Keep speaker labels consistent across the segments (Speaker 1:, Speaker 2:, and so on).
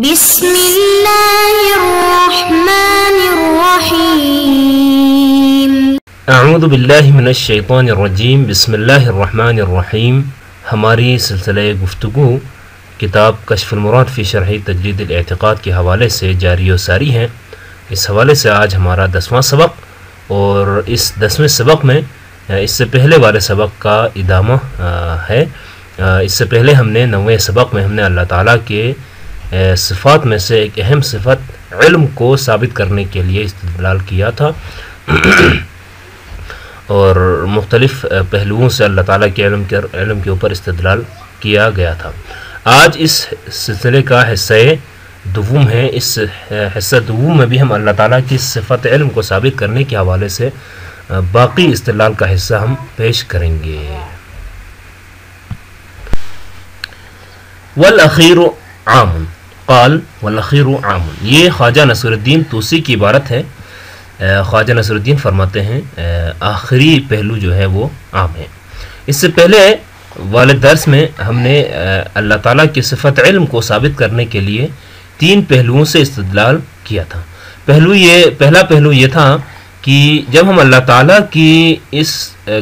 Speaker 1: بسم اللہ الرحمن الرحیم
Speaker 2: اعوذ باللہ من الشیطان الرجیم بسم اللہ الرحمن الرحیم۔ ہماری سلسلہ گفتگو کتاب کشف المراد فی شرح تجرید الاعتقاد کے حوالے سے جاری و ساری ہے۔ اس حوالے سے آج ہمارا 10واں سبق، اور اس 10ویں سبق میں اس سے پہلے والے سبق کا ادامہ ہے۔ اس سے پہلے ہم نے 9ویں سبق میں ہم نے اللہ تعالیٰ کے صفات میں سے ایک اہم صفت علم کو ثابت کرنے کے لیے استدلال کیا تھا، اور مختلف پہلوؤں سے اللہ تعالیٰ کے علم کے اوپر استدلال کیا گیا تھا۔ آج اس سلسلے کا حصہ دوم ہے۔ اس حصہ دوم میں بھی ہم اللہ تعالیٰ کی صفت علم کو ثابت کرنے کے حوالے سے باقی استدلال کا حصہ ہم پیش کریں گے۔ والأخیر عام قال والأخیر عام، یہ خواجہ نصر الدین طوسی کی عبارت ہے۔ خواجہ نصر الدین فرماتے ہیں آخری پہلو جو ہے وہ عام ہے۔ اس سے پہلے والے درس میں ہم نے اللہ تعالیٰ کی صفت علم کو ثابت کرنے کے لیے 3 پہلوؤں سے استدلال کیا تھا۔ پہلا پہلو یہ تھا کہ جب ہم اللہ تعالیٰ کی اس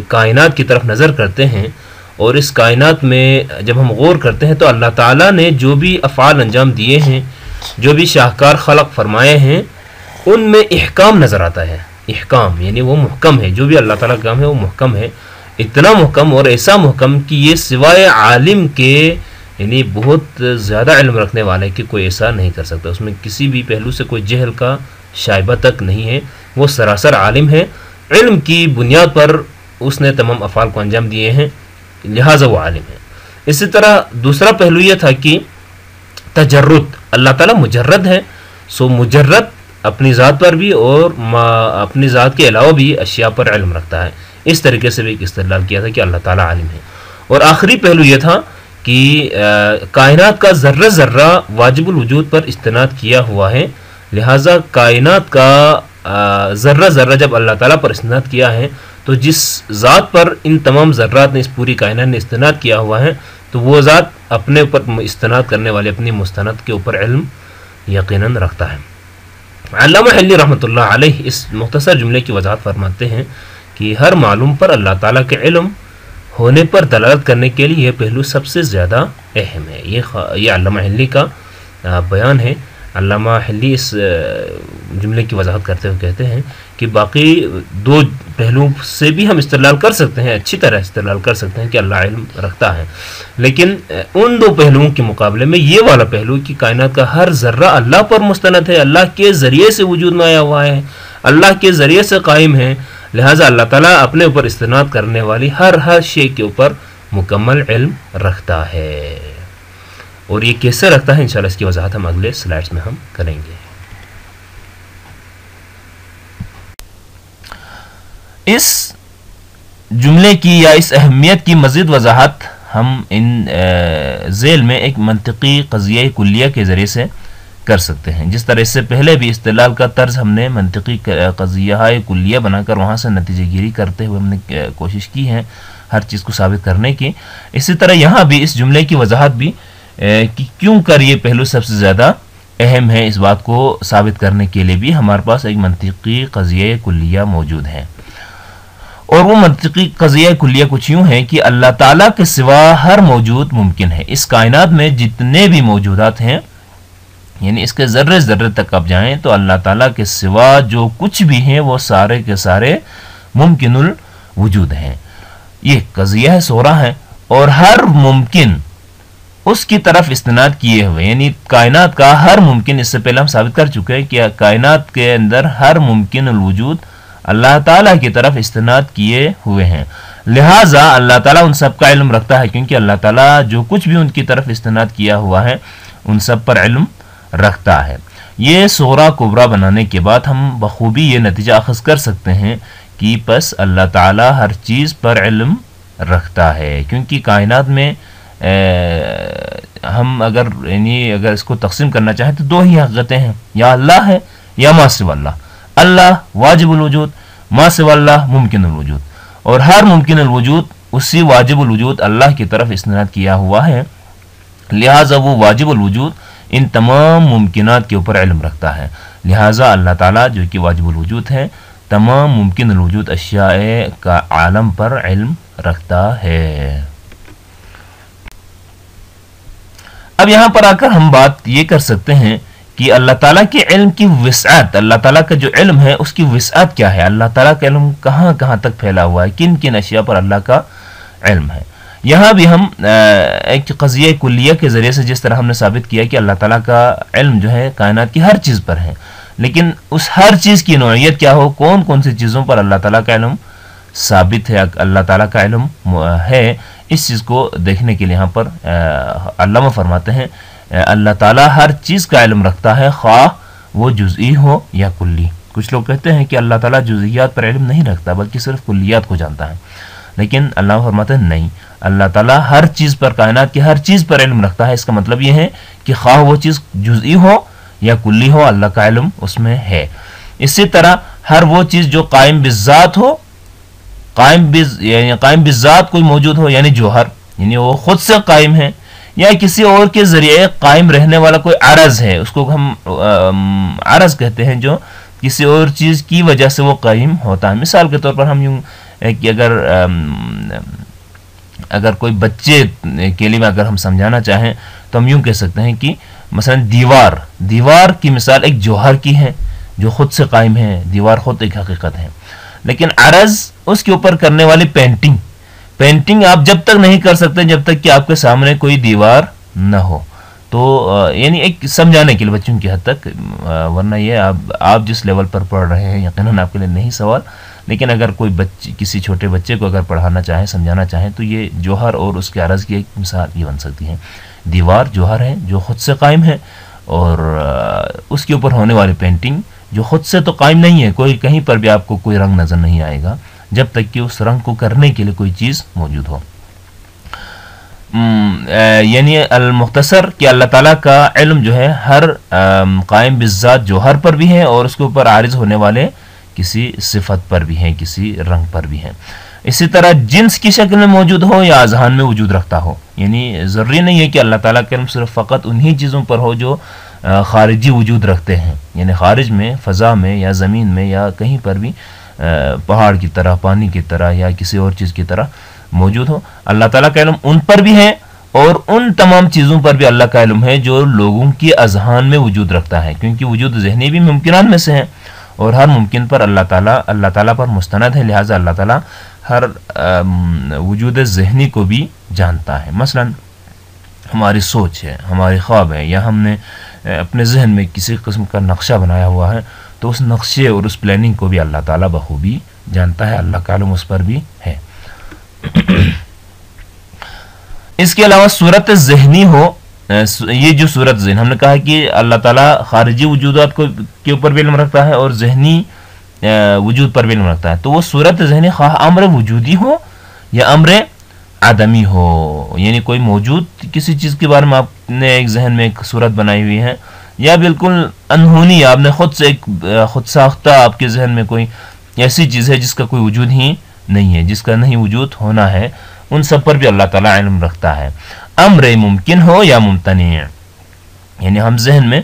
Speaker 2: کائنات کی طرف نظر کرتے ہیں اور اس کائنات میں جب ہم غور کرتے ہیں تو اللہ تعالیٰ نے جو بھی افعال انجام دیے ہیں، جو بھی شاہکار خلق فرمائے ہیں، ان میں احکام نظر آتا ہے۔ احکام یعنی وہ محکم ہے، جو بھی اللہ تعالیٰ کا کام ہے وہ محکم ہے، اتنا محکم اور ایسا محکم کہ یہ سوائے عالم کے یعنی بہت زیادہ علم رکھنے والے کے کوئی ایسا نہیں کر سکتا۔ اس میں کسی بھی پہلو سے کوئی جہل کا شائبہ تک نہیں ہے، وہ سراسر عالم ہے۔ علم کی بنیاد پر اس نے تمام افعال کو انجام دیے ہیں، لہٰذا وہ عالم ہے۔ اسی طرح دوسرا پہلو یہ تھا کہ تجرد، اللہ تعالیٰ مجرد ہے، سو مجرد اپنی ذات پر بھی اور اپنی ذات کے علاوہ بھی اشیاء پر علم رکھتا ہے۔ اس طریقے سے بھی ایک استدلال کیا تھا کہ اللہ تعالیٰ عالم ہے۔ اور آخری پہلو یہ تھا کہ کائنات کا ذرہ ذرہ واجب الوجود پر استناد کیا ہوا ہے، لہٰذا کائنات کا ذرہ ذرہ جب اللہ تعالیٰ پر استناد کیا ہے تو جس ذات پر ان تمام ذرات نے اس پوری کائنات نے استناد کیا ہوا ہے تو وہ ذات اپنے اوپر استناد کرنے والے اپنی مستند کے اوپر علم یقیناً رکھتا ہے۔ علامہ حلی رحمۃ اللہ علیہ اس مختصر جملے کی وضاحت فرماتے ہیں کہ ہر معلوم پر اللہ تعالیٰ کے علم ہونے پر دلالت کرنے کے لیے یہ پہلو سب سے زیادہ اہم ہے۔ یہ علامہ حلی کا بیان ہے۔ علامہ حلی اس جملے کی وضاحت کرتے ہوئے کہتے ہیں کہ باقی 2 پہلو سے بھی ہم استدلال کر سکتے ہیں، اچھی طرح استدلال کر سکتے ہیں کہ اللہ علم رکھتا ہے، لیکن ان 2 پہلوؤں کے مقابلے میں یہ والا پہلو کہ کائنات کا ہر ذرہ اللہ پر مستند ہے، اللہ کے ذریعے سے وجود میں آیا ہوا ہے، اللہ کے ذریعے سے قائم ہے، لہٰذا اللہ تعالیٰ اپنے اوپر استناد کرنے والی ہر شے کے اوپر مکمل علم رکھتا ہے۔ اور یہ کیسے رکھتا ہے انشاءاللہ اس کی وضاحت ہم اگلے سلائڈز میں ہم کریں گے۔ اس جملے کی یا اس اہمیت کی مزید وضاحت ہم ان ذیل میں ایک منطقی قضیہ کلیہ کے ذریعے سے کر سکتے ہیں۔ جس طرح اس سے پہلے بھی استدلال کا طرز ہم نے منطقی قضیہ کلیہ بنا کر وہاں سے نتیجہ گیری کرتے ہوئے ہم نے کوشش کی ہے ہر چیز کو ثابت کرنے کی، اسی طرح یہاں بھی اس جملے کی وضاحت بھی کہ کیوں کر یہ پہلو سب سے زیادہ اہم ہے، اس بات کو ثابت کرنے کے لیے بھی ہمارے پاس ایک منطقی قضیہ کلیہ موجود ہے۔ اور وہ منطقی قضیہ کلیہ کچھ یوں ہے کہ اللہ تعالیٰ کے سوا ہر موجود ممکن ہے۔ اس کائنات میں جتنے بھی موجودات ہیں، یعنی اس کے ذرے ذرے تک آپ جائیں تو اللہ تعالیٰ کے سوا جو کچھ بھی ہیں وہ سارے کے سارے ممکن الوجود ہیں۔ یہ قضیہ صورہ ہے، اور ہر ممکن اس کی طرف استناد کیے ہوئے، یعنی کائنات کا ہر ممکن، اس سے پہلے ہم ثابت کر چکے ہیں کہ کائنات کے اندر ہر ممکن الوجود اللہ تعالیٰ کی طرف استناد کیے ہوئے ہیں، لہٰذا اللہ تعالیٰ ان سب کا علم رکھتا ہے، کیونکہ اللہ تعالیٰ جو کچھ بھی ان کی طرف استناد کیا ہوا ہے ان سب پر علم رکھتا ہے۔ یہ صغرا کبرا بنانے کے بعد ہم بخوبی یہ نتیجہ اخذ کر سکتے ہیں کہ پس اللہ تعالیٰ ہر چیز پر علم رکھتا ہے، کیونکہ کائنات میں ہم اگر اس کو تقسیم کرنا چاہیں تو 2 ہی حقیقتیں ہیں، یا اللہ ہے یا ما سوا اللہ۔ اللہ واجب الوجود، ما سوا اللہ ممکن الوجود، اور ہر ممکن الوجود اسی واجب الوجود اللہ کی طرف استناد کیا ہوا ہے، لہٰذا وہ واجب الوجود ان تمام ممکنات کے اوپر علم رکھتا ہے. لہٰذا اللہ تعالیٰ جو کہ واجب الوجود ہے تمام ممکن الوجود اشیاء کا عالم پر علم رکھتا ہے. اب یہاں پر آ کر ہم بات یہ کر سکتے ہیں کہ اللہ تعالیٰ کے علم کی وسعت، اللہ تعالیٰ کا جو علم ہے اس کی وسعت کیا ہے، اللہ تعالیٰ کا علم کہاں کہاں تک پھیلا ہوا ہے، کن کن اشیاء پر اللہ کا علم ہے. یہاں بھی ہم ایک قضیہ کلیہ کے ذریعے سے جس طرح ہم نے ثابت کیا کہ اللہ تعالیٰ کا علم جو ہے کائنات کی ہر چیز پر ہے، لیکن اس ہر چیز کی نوعیت کیا ہو، کون کون سی چیزوں پر اللہ تعالیٰ کا علم ثابت ہے، اللہ تعالیٰ کا علم ہے، اس چیز کو دیکھنے کے لیے یہاں پر علامہ فرماتے ہیں اللہ تعالیٰ ہر چیز کا علم رکھتا ہے، خواہ وہ جزئی ہو یا کلی. کچھ لوگ کہتے ہیں کہ اللہ تعالیٰ جزئیات پر علم نہیں رکھتا بلکہ صرف کلیات کو جانتا ہے، لیکن علامہ فرماتے ہیں نہیں، اللہ تعالیٰ ہر چیز پر، کائنات کی ہر چیز پر علم رکھتا ہے. اس کا مطلب یہ ہے کہ خواہ وہ چیز جزئی ہو یا کلی ہو اللہ کا علم اس میں ہے. اسی طرح ہر وہ چیز جو قائم بالذات ہو، قائم بالذات کوئی موجود ہو، یعنی جوہر، یعنی وہ خود سے قائم ہے، یا کسی اور کے ذریعے قائم رہنے والا کوئی عرض ہے، اس کو ہم عرض کہتے ہیں، جو کسی اور چیز کی وجہ سے وہ قائم ہوتا ہے. مثال کے طور پر ہم یوں کہ اگر کوئی بچے کے لیے اگر ہم سمجھانا چاہیں تو ہم یوں کہہ سکتے ہیں کہ مثلا دیوار کی مثال ایک جوہر کی ہے جو خود سے قائم ہے، دیوار خود ایک حقیقت ہے. لیکن عرض اس کے اوپر کرنے والی پینٹنگ آپ جب تک نہیں کر سکتے جب تک کہ آپ کے سامنے کوئی دیوار نہ ہو. تو یعنی ایک سمجھانے کے لیے بچوں کی حد تک، ورنہ یہ آپ جس لیول پر پڑھ رہے ہیں یقیناً آپ کے لیے نہیں سوال، لیکن اگر کوئی کسی چھوٹے بچے کو اگر پڑھانا چاہیں، سمجھانا چاہیں تو یہ جوہر اور اس کے عرض کی ایک مثال یہ بن سکتی ہے. دیوار جوہر ہے جو خود سے قائم ہے، اور اس کے اوپر ہونے والی پینٹنگ جو خود سے تو قائم نہیں ہے، کوئی کہیں پر بھی آپ کو کوئی رنگ نظر نہیں آئے گا جب تک کہ اس رنگ کو کرنے کے لیے کوئی چیز موجود ہو. یعنی المختصر کہ اللہ تعالیٰ کا علم جو ہے ہر قائم بالذات جوہر پر بھی ہے، اور اس کے اوپر عارض ہونے والے کسی صفت پر بھی ہے، کسی رنگ پر بھی ہے. اسی طرح جنس کی شکل میں موجود ہو یا اذہان میں وجود رکھتا ہو، یعنی ضروری نہیں ہے کہ اللہ تعالیٰ کا علم صرف فقط انہی چیزوں پر ہو جو خارجی وجود رکھتے ہیں، یعنی خارج میں، فضا میں یا زمین میں یا کہیں پر بھی پہاڑ کی طرح، پانی کی طرح یا کسی اور چیز کی طرح موجود ہو. اللہ تعالیٰ کا علم ان پر بھی ہے، اور ان تمام چیزوں پر بھی اللہ کا علم ہے جو لوگوں کی اذہان میں وجود رکھتا ہے، کیونکہ وجود ذہنی بھی ممکنات میں سے ہے، اور ہر ممکن پر اللہ تعالیٰ پر مستند ہے. لہٰذا اللہ تعالیٰ ہر وجود ذہنی کو بھی جانتا ہے. مثلا ہماری سوچ ہے، ہماری خواب ہے، یا ہم نے اپنے ذہن میں کسی قسم کا نقشہ بنایا ہوا ہے، تو اس نقشے اور اس پلاننگ کو بھی اللہ تعالیٰ بخوبی جانتا ہے. اللہ کا علم اس پر بھی ہے. اس کے علاوہ صورت ذہنی ہو، یہ جو صورت ذہن ہم نے کہا کہ اللہ تعالیٰ خارجی وجودات کے اوپر بھی علم رکھتا ہے اور ذہنی وجود پر بھی علم رکھتا ہے. تو وہ صورت ذہنی خواہ امر وجودی ہو یا امر عدمی ہو، یعنی کوئی موجود کسی چیز کے بارے میں آپ نے ایک ذہن میں ایک صورت بنائی ہوئی ہے، یا بالکل انہونی آپ نے خود ساختہ آپ کے ذہن میں کوئی ایسی چیز ہے جس کا کوئی وجود ہی نہیں ہے، جس کا نہیں وجود ہونا ہے، ان سب پر بھی اللہ تعالیٰ علم رکھتا ہے. امر ممکن ہو یا ممتنع، یعنی ہم ذہن میں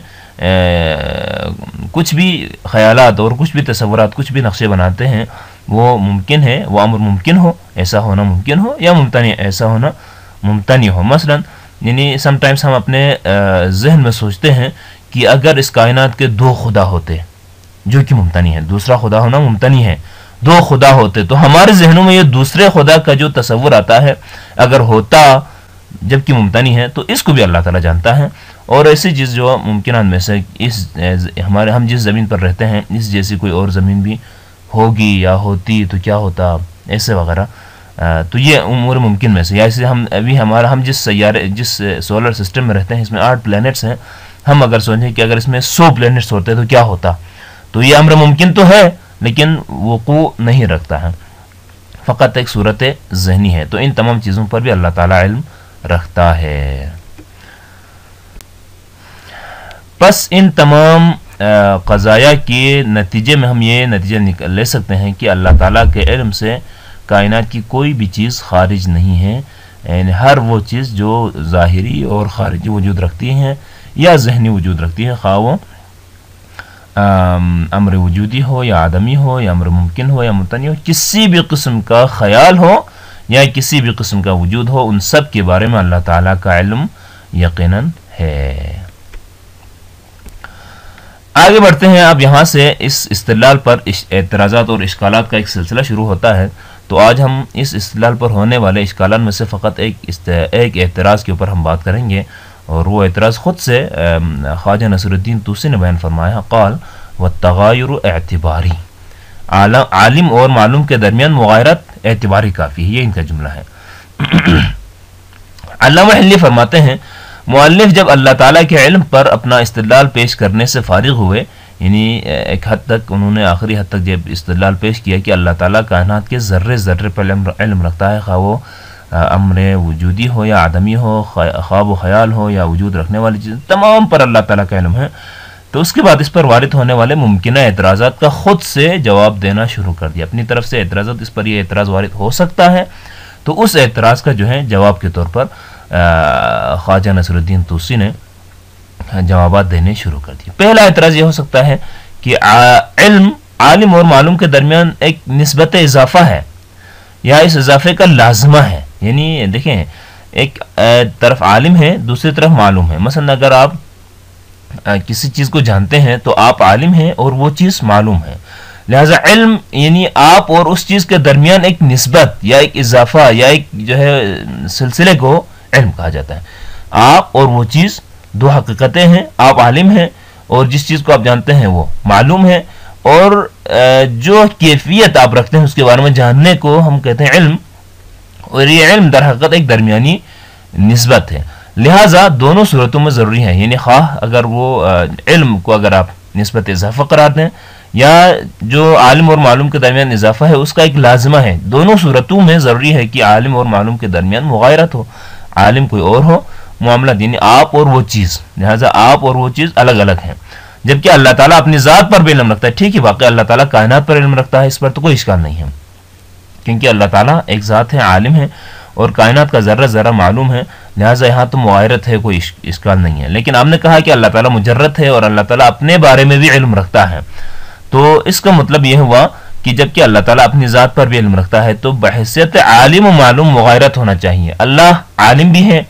Speaker 2: کچھ بھی خیالات اور کچھ بھی تصورات، کچھ بھی نقشے بناتے ہیں، وہ ممکن ہے، وہ امر ممکن ہو، ایسا ہونا ممکن ہو، یا ممتنع، ایسا ہونا ممتنع ہو. مثلا یعنی سم ٹائمز ہم اپنے ذہن میں سوچتے ہیں کہ اگر اس کائنات کے دو خدا ہوتے، جو کہ ممتنع ہے، دوسرا خدا ہونا ممتنع ہے، دو خدا ہوتے، تو ہمارے ذہنوں میں یہ دوسرے خدا کا جو تصور آتا ہے اگر ہوتا جبکہ ممتنع ہے، تو اس کو بھی اللہ تعالیٰ جانتا ہے. اور ایسی چیز جو ممکنات میں سے ہم جس زمین پر رہتے ہیں اس جیسی کوئی اور زمین بھی ہوگی یا ہوتی تو کیا ہوتا، ایسے وغیرہ. تو یہ امور ممکن میں سے، یا اسے ہم جس سولر سسٹم میں رہتے ہیں اس میں 8 پلینٹس ہیں، ہم اگر سوچیں کہ اگر اس میں 100 پلینٹس ہوتے تو کیا ہوتا، تو یہ امر ممکن تو ہے لیکن وقوع نہیں رکھتا ہے، فقط ایک صورت ذہنی ہے. تو ان تمام چیزوں پر بھی اللہ تعالیٰ علم رکھتا ہے. پس ان تمام قضایا کے نتیجے میں ہم یہ نتیجہ لے سکتے ہیں کہ اللہ تعالیٰ کے علم سے کائنات کی کوئی بھی چیز خارج نہیں ہے، یعنی ہر وہ چیز جو ظاہری اور خارجی وجود رکھتی ہیں
Speaker 3: یا ذہنی وجود رکھتی ہے، خواہ وہ امر وجودی ہو یا آدمی ہو یا امر ممکن ہو یا ممتنع ہو، کسی بھی قسم کا خیال ہو یا کسی بھی قسم کا وجود ہو، ان سب کے بارے میں اللہ تعالیٰ کا علم یقیناً ہے۔ آگے بڑھتے ہیں۔ اب یہاں سے اس استدلال پر اعتراضات اور اشکالات کا ایک سلسلہ شروع ہوتا ہے۔ تو آج ہم اس استدلال پر ہونے والے اشکالات میں سے فقط ایک اعتراض کے اوپر ہم بات کریں گے، اور وہ اعتراض خود سے خواجہ نصیر الدین طوسی نے بیان فرمایا، قال والتغایر اعتباری، عالم اور معلوم کے درمیان مغایرت اعتباری کافی ہے، یہ ان کا جملہ ہے۔ علامہ حلی فرماتے ہیں مؤلف جب اللہ تعالیٰ کے علم پر اپنا استدلال پیش کرنے سے فارغ ہوئے، یعنی ایک حد تک انہوں نے آخری حد تک جب استدلال پیش کیا کہ اللہ تعالیٰ کائنات کے ذرے ذرے پر علم رکھتا ہے، خواہ وہ امر وجودی ہو یا آدمی ہو، خواب و خیال ہو یا وجود رکھنے والی چیز، تمام پر اللہ تعالیٰ کا علم ہے، تو اس کے بعد اس پر وارد ہونے والے ممکنہ اعتراضات کا خود سے جواب دینا شروع کر دیا۔ اپنی طرف سے اعتراضات، اس پر یہ اعتراض وارد ہو سکتا ہے، تو اس اعتراض کا جو ہے جواب کے طور پر خواجہ نصیر الدین طوسی نے جوابات دینے شروع کر دیے۔ پہلا اعتراض یہ ہو سکتا ہے کہ علم عالم اور معلوم کے درمیان ایک نسبت اضافہ ہے یا اس اضافے کا لازمہ ہے، یعنی دیکھیں ایک طرف عالم ہے، دوسری طرف معلوم ہے۔ مثلا اگر آپ کسی چیز کو جانتے ہیں تو آپ عالم ہیں اور وہ چیز معلوم ہے، لہذا علم یعنی آپ اور اس چیز کے درمیان ایک نسبت یا ایک اضافہ یا ایک جو ہے سلسلے کو علم کہا جاتا ہے۔ آپ اور وہ چیز دو حقیقتیں ہیں، آپ عالم ہیں اور جس چیز کو آپ جانتے ہیں وہ معلوم ہے، اور جو کیفیت آپ رکھتے ہیں اس کے بارے میں جاننے کو ہم کہتے ہیں علم، اور یہ علم در حقیقت ایک درمیانی نسبت ہے، لہٰذا دونوں صورتوں میں ضروری ہے، یعنی خواہ اگر وہ علم کو اگر آپ نسبت اضافہ قرار دیں یا جو عالم اور معلوم کے درمیان اضافہ ہے اس کا ایک لازمہ ہے، دونوں صورتوں میں ضروری ہے کہ عالم اور معلوم کے درمیان مغایرت ہو، عالم کوئی اور ہو، معاملہ یعنی آپ اور وہ چیز، لہٰذا آپ اور وہ چیز الگ الگ ہیں، جبکہ اللہ تعالیٰ اپنی ذات پر بھی علم رکھتا ہے۔ ٹھیک ہے، واقعی اللہ تعالیٰ کائنات پر علم رکھتا ہے، اس پر تو کوئی اشکال نہیں ہے، کیونکہ اللہ تعالیٰ ایک ذات ہے، عالم ہے، اور کائنات کا ذرہ ذرہ معلوم ہے، لہٰذا یہاں تو مغایرت ہے، کوئی اشکال نہیں ہے۔ لیکن آپ نے کہا کہ اللہ تعالیٰ مجرد ہے اور اللہ تعالیٰ اپنے بارے میں بھی علم رکھتا ہے، تو اس کا مطلب یہ ہوا کہ جبکہ اللہ تعالیٰ اپنی ذات پر بھی علم رکھتا ہے تو بحیثیت عالم و معلوم مغایرت ہونا چاہیے۔ اللہ عالم بھی ہے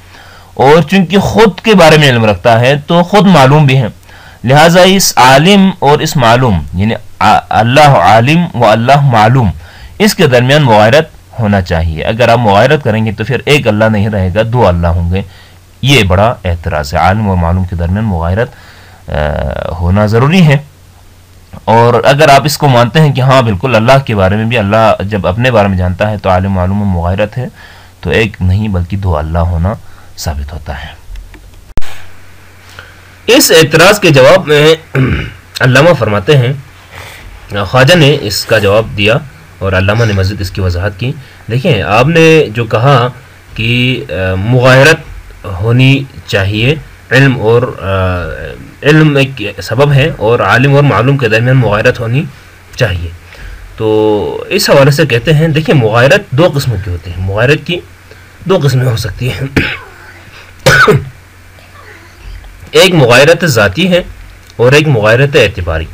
Speaker 3: اور چونکہ خود کے بارے میں علم رکھتا ہے تو خود معلوم بھی ہے، لہٰذا اس عالم اور اس معلوم یعنی اللہ عالم و اللہ معلوم، اس کے درمیان مغایرت ہونا چاہیے۔ اگر آپ مغایرت کریں گے تو پھر ایک اللہ نہیں رہے گا، دو اللہ ہوں گے، یہ بڑا اعتراض ہے۔ عالم اور معلوم کے درمیان مغایرت ہونا ضروری ہے، اور اگر آپ اس کو مانتے ہیں کہ ہاں بالکل اللہ کے بارے میں بھی، اللہ جب اپنے بارے میں جانتا ہے تو عالم معلوم میں مغایرت ہے، تو ایک نہیں بلکہ دو اللہ ہونا ثابت ہوتا ہے۔
Speaker 2: اس اعتراض کے جواب میں علامہ فرماتے ہیں، خواجہ نے اس کا جواب دیا اور علامہ نے مزید اس کی وضاحت کی۔ دیکھیں آپ نے جو کہا کہ مغایرت ہونی چاہیے، علم اور علم ایک سبب ہے اور عالم اور معلوم کے درمیان مغایرت ہونی چاہیے، تو اس حوالے سے کہتے ہیں دیکھیں مغایرت دو قسموں کی ہوتی ہے، مغایرت کی دو قسمیں ہو سکتی ہیں، ایک مغایرت ذاتی ہے اور ایک مغایرت اعتباری۔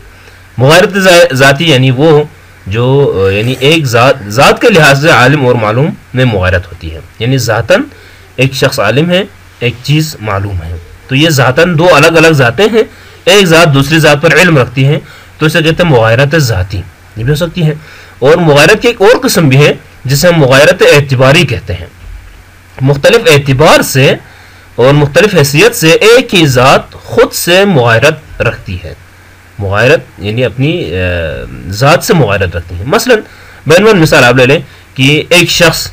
Speaker 2: مغایرت ذاتی یعنی وہ جو یعنی ایک ذات کے لحاظ سے عالم اور معلوم میں مغایرت ہوتی ہے، یعنی ذاتاً ایک شخص عالم ہے، ایک چیز معلوم ہے، تو یہ ذاتاً دو الگ الگ ذاتیں ہیں، ایک ذات دوسری ذات پر علم رکھتی ہے، تو اسے کہتے ہیں مغایرت ذاتی، یہ بھی ہو سکتی ہے۔ اور مغایرت کی ایک اور قسم بھی ہے جسے ہم مغایرت اعتباری کہتے ہیں، مختلف اعتبار سے اور مختلف حیثیت سے ایک ہی ذات خود سے مغایرت رکھتی ہے، مغایرت یعنی اپنی ذات سے مغایرت رکھتی ہے۔ مثلا بینوان مثال آپ لے لیں کہ ایک شخص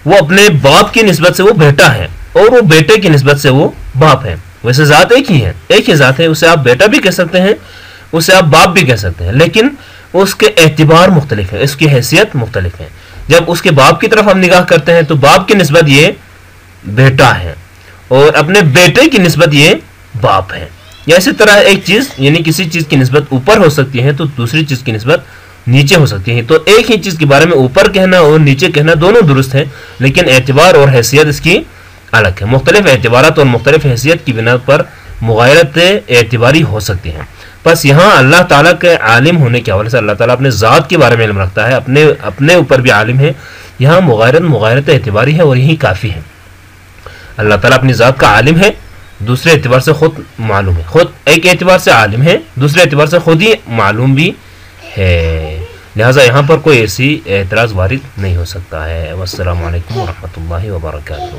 Speaker 2: وہ اپنے باپ کی نسبت سے وہ بیٹا ہے اور وہ بیٹے کی نسبت سے وہ باپ ہے، ویسے ذات ایک ہی ہے، ایک ہی ذات ہے، اسے آپ بیٹا بھی کہہ سکتے ہیں، اسے آپ باپ بھی کہہ سکتے ہیں، لیکن اس کے اعتبار مختلف ہیں، اس کی حیثیت مختلف ہے۔ جب اس کے باپ کی طرف ہم نگاہ کرتے ہیں تو باپ کی نسبت یہ بیٹا ہے اور اپنے بیٹے کی نسبت یہ باپ ہے، یا اسی طرح ایک چیز یعنی کسی چیز کی نسبت اوپر ہو سکتی ہے تو دوسری چیز کی نسبت نیچے ہو سکتی ہے، تو ایک ہی چیز کے بارے میں اوپر کہنا اور نیچے کہنا دونوں درست ہے، لیکن اعتبار اور حیثیت اس کی الگ ہے۔ مختلف اعتبارات اور مختلف حیثیت کی بنا پر مغایرت اعتباری ہو سکتی ہیں. بس یہاں اللہ تعالیٰ کے عالم ہونے کے حوالے سے اللہ تعالیٰ اپنے ذات کے بارے میں علم رکھتا ہے, اپنے اوپر بھی عالم ہے. یہاں مغایرت اعتباری ہے اور یہی کافی ہے. اللہ تعالیٰ اپنی ذات کا عالم ہے, دوسرے اعتبار سے خود معلوم ہے, خود ایک اعتبار سے عالم ہے, دوسرے اعتبار سے خود ہی معلوم بھی ہے. لہٰذا یہاں پر کوئی ایسی اعتراض وارد نہیں ہو سکتا ہے. والسلام علیکم ورحمۃ اللہ وبرکاتہ.